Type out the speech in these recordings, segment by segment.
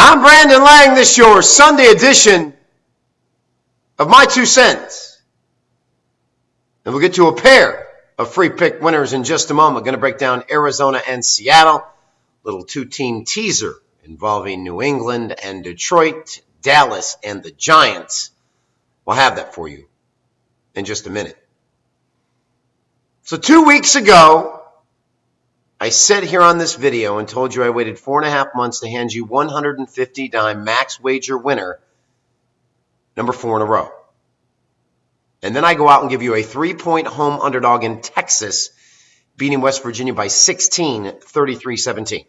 I'm Brandon Lang. This is your Sunday edition of My Two Cents. And we'll get to a pair of free pick winners in just a moment. We're going to break down Arizona and Seattle. Little two-team teaser involving New England and Detroit, Dallas, and the Giants. We'll have that for you in just a minute. So 2 weeks ago, I said here on this video and told you I waited 4.5 months to hand you 150 dime max wager winner, number 4 in a row. And then I go out and give you a 3-point home underdog in Texas, beating West Virginia by 16, 33-17.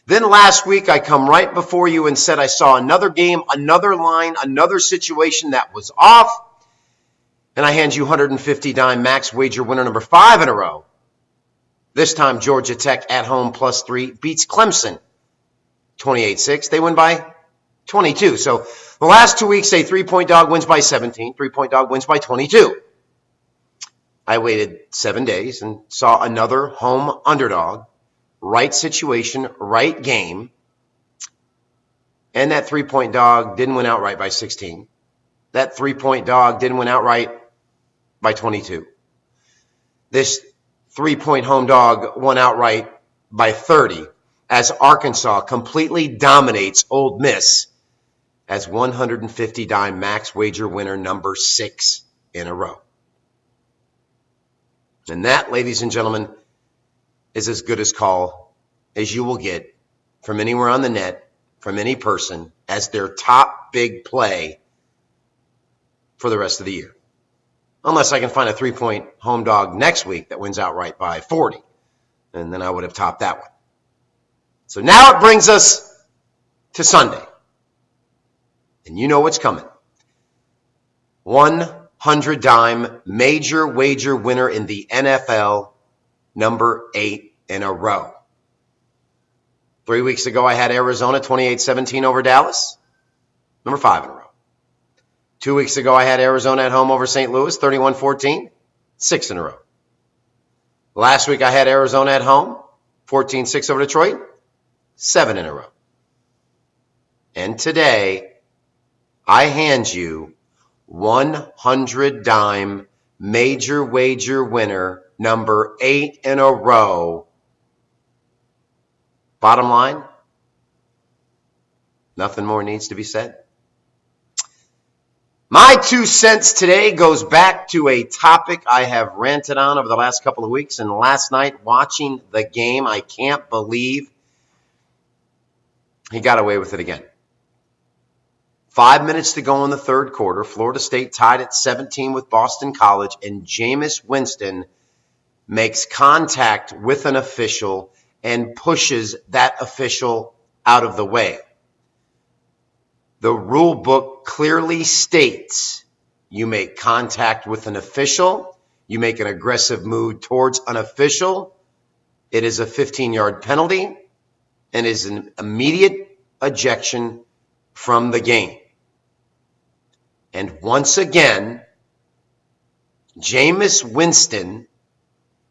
Then last week I come right before you and said I saw another game, another line, another situation that was off. And I hand you 150 dime max wager winner number 5 in a row. This time, Georgia Tech at home +3 beats Clemson 28-6. They win by 22. So the last 2 weeks, a 3-point dog wins by 17. 3-point dog wins by 22. I waited 7 days and saw another home underdog. Right situation, right game. And that 3-point dog didn't win outright by 16. That 3-point dog didn't win outright by 22. This 3-point home dog won outright by 30 as Arkansas completely dominates Ole Miss as 150 dime max wager winner number 6 in a row. And that, ladies and gentlemen, is as good a call as you will get from anywhere on the net, from any person, as their top big play for the rest of the year. Unless I can find a 3-point home dog next week that wins outright by 40. And then I would have topped that one. So now it brings us to Sunday. And you know what's coming. 100 dime major wager winner in the NFL, number 8 in a row. 3 weeks ago I had Arizona 28-17 over Dallas, number 5 in a row. 2 weeks ago, I had Arizona at home over St. Louis, 31-14, 6 in a row. Last week, I had Arizona at home, 14-6 over Detroit, 7 in a row. And today, I hand you 100 dime major wager winner, number 8 in a row. Bottom line, nothing more needs to be said. My 2 cents today goes back to a topic I have ranted on over the last couple of weeks. And last night, watching the game, I can't believe he got away with it again. 5 minutes to go in the third quarter. Florida State tied at 17 with Boston College. And Jameis Winston makes contact with an official and pushes that official out of the way. The rule book clearly states you make contact with an official, you make an aggressive move towards an official, it is a 15-yard penalty and is an immediate ejection from the game. And once again, Jameis Winston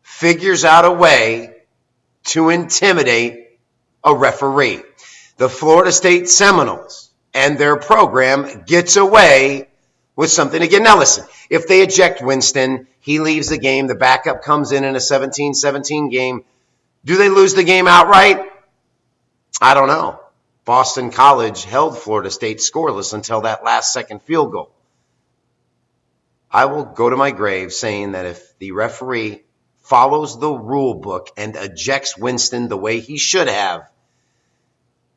figures out a way to intimidate a referee. The Florida State Seminoles and their program gets away with something again. Now listen, if they eject Winston, he leaves the game, the backup comes in a 17-17 game, do they lose the game outright? I don't know. Boston College held Florida State scoreless until that last second field goal. I will go to my grave saying that if the referee follows the rule book and ejects Winston the way he should have,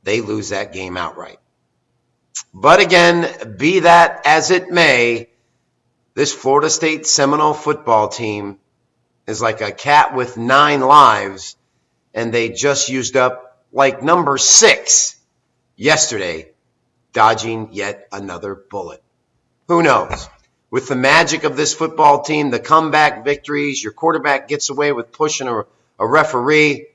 they lose that game outright. But again, be that as it may, this Florida State Seminole football team is like a cat with 9 lives, and they just used up like number 6 yesterday, dodging yet another bullet. Who knows? With the magic of this football team, the comeback victories, your quarterback gets away with pushing a referee,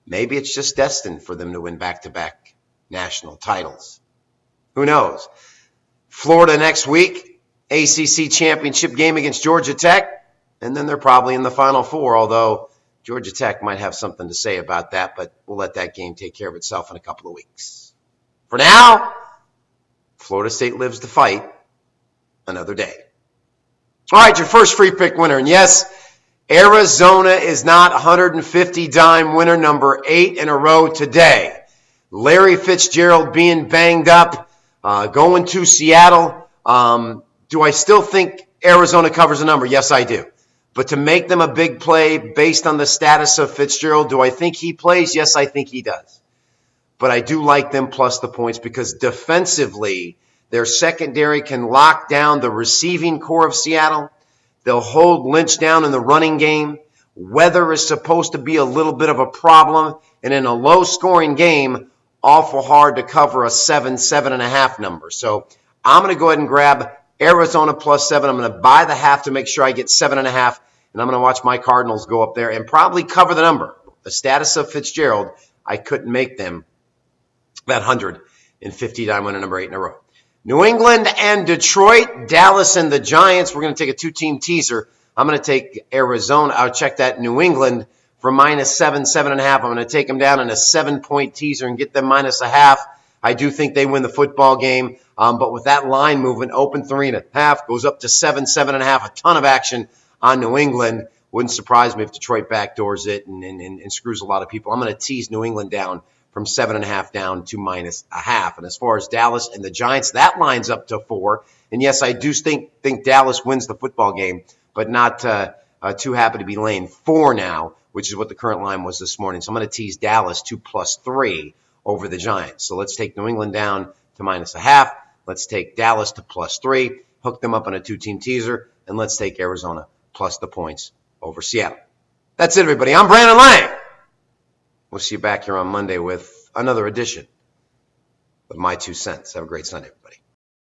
maybe it's just destined for them to win back-to-back national titles. Who knows? Florida next week, ACC championship game against Georgia Tech, and then they're probably in the Final Four, although Georgia Tech might have something to say about that, but we'll let that game take care of itself in a couple of weeks. For now, Florida State lives to fight another day. All right, your first free pick winner. And yes, Arizona is not 150 dime winner number 8 in a row today. Larry Fitzgerald being banged up, going to Seattle. Do I still think Arizona covers a number? Yes, I do. But to make them a big play based on the status of Fitzgerald, do I think he plays? Yes, I think he does. But I do like them plus the points because defensively, their secondary can lock down the receiving core of Seattle. They'll hold Lynch down in the running game. Weather is supposed to be a little bit of a problem. And in a low-scoring game, awful hard to cover a 7.5 number. So I'm going to go ahead and grab Arizona plus 7. I'm going to buy the half to make sure I get 7.5. And I'm going to watch my Cardinals go up there and probably cover the number. The status of Fitzgerald, I couldn't make them that 150 dime winner number 8 in a row. New England and Detroit, Dallas and the Giants. We're going to take a 2-team teaser. I'm going to take Arizona. I'll check that New England for minus 7.5. I'm going to take them down in a 7-point teaser and get them minus a half. I do think they win the football game. But with that line movement, open 3.5, goes up to 7.5, a ton of action on New England. Wouldn't surprise me if Detroit backdoors it and screws a lot of people. I'm going to tease New England down from 7.5 down to minus a half. And as far as Dallas and the Giants, that line's up to 4. And yes, I do think Dallas wins the football game, but not too happy to be laying 4 now, which is what the current line was this morning. So I'm going to tease Dallas to plus 3 over the Giants. So let's take New England down to minus a half. Let's take Dallas to plus 3, hook them up on a 2-team teaser, and let's take Arizona plus the points over Seattle. That's it, everybody. I'm Brandon Lang. We'll see you back here on Monday with another edition of My 2 Cents. Have a great Sunday, everybody.